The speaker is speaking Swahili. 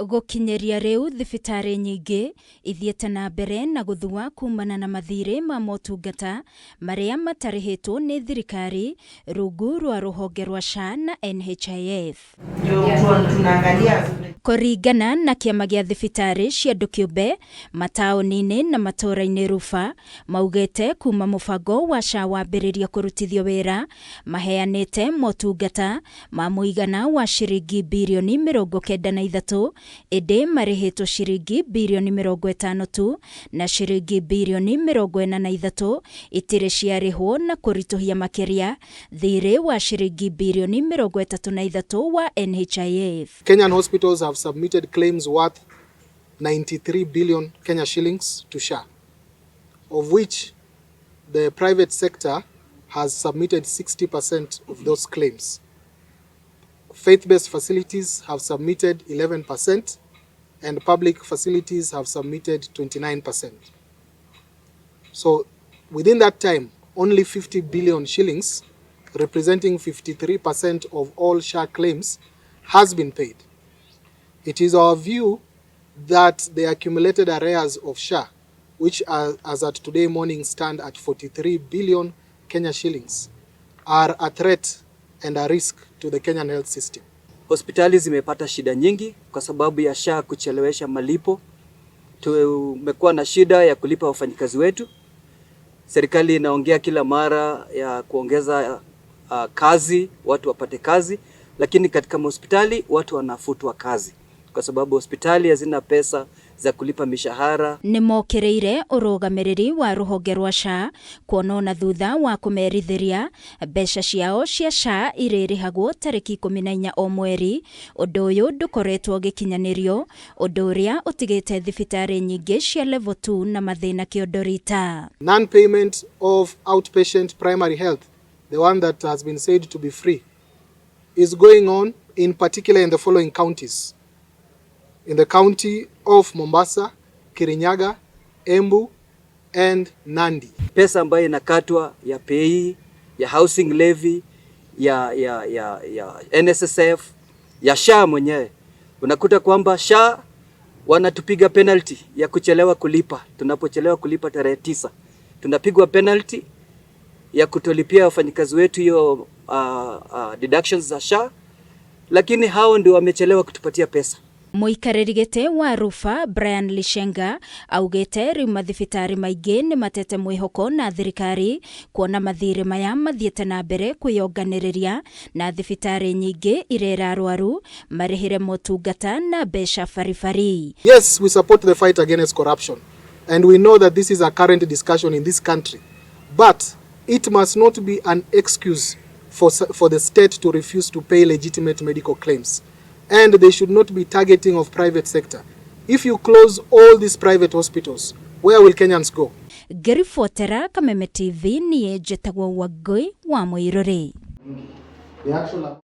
Gukinyeria riu thibitari nyingi ithiete na mbere na guthua kumana na mathire ma motungata maria matarihitwo ni thirikari rungu rwa ruhonge rwa SHA na NHIF. Kuringana na kiama gia thibitari cia andu kiumbe mataoni-ini na matura-ini rufa maugite kuma mubango wa SHA wambiriria kurutithio wira maheanite motungata ma muigana wa ciringi bilioni 93 indi marihitwo ciringi bilioni 50 tu na ciringi bilioni 43 itire ciarihwo na kurituhia makiria thiri wa ciringi bilioni 33 wa NHIF. Kenyan hospitals have submitted claims worth 93 billion Kenya shillings to SHA, of which the private sector has submitted 60% of those claims. Faith-based facilities have submitted 11% and public facilities have submitted 29%. So within that time, only 50 billion shillings, representing 53% of all SHA claims, has been paid. It is our view that the accumulated arrears of SHA, which as at today morning stand at 43 billion Kenya shillings, are a threat and a risk to the Kenyan health system. Hospitali zimepata shida nyingi kwa sababu ya SHA kuchelewesha malipo. Tumekuwa na shida ya kulipa wafanyikazi wetu. Serikali inaongea kila mara ya kuongeza kazi, watu wapate kazi, lakini katika hospitali watu wanafutwa kazi kwa sababu hospitali hazina pesa za kulipa mishahara. Nimokireire urugamiriri wa ruhonge rwa SHA kuonona thutha wa kumerithiria mbeca ciao cia SHA iririhagwo tariki 14 o mweri. Undu uyu ndukoretwo gikinyanirio, undu uria utigite thibitari nyingi cia level 2 na mathina kiondorita. Non-payment of outpatient primary health, the one that has been said to be free, is going on in particular in the following counties: in the county of Mombasa, Kirinyaga, Embu and Nandi. Pesa ambayo inakatwa ya pay, ya housing levy, ya NSSF, ya SHA mwenyewe. Unakuta kwamba SHA wanatupiga penalty ya kuchelewa kulipa. Tunapochelewa kulipa tarehe 9, tunapigwa penalty ya kutolipia wafanyikazi wetu hiyo deductions za SHA, lakini hao ndio wamechelewa kutupatia pesa. Muikariri gite wa rufa Brian Lishenga augite riu mathibitari maingi ni matete mwihoko na thirikari kuona mathire maya mathiete na mbere kwiyonganiriria na thibitari nyingi irera arwaru marihire motungata na mbeca farifari. Yes, we support the fight against corruption and we know that this is a current discussion in this country, but it must not be an excuse for the state to refuse to pay legitimate medical claims. And they should not be targeting of private sector. If you close all these private hospitals, where will Kenyans go? Gerifotera Kameme TV niye jetagwa Wagoi wa Muiruri.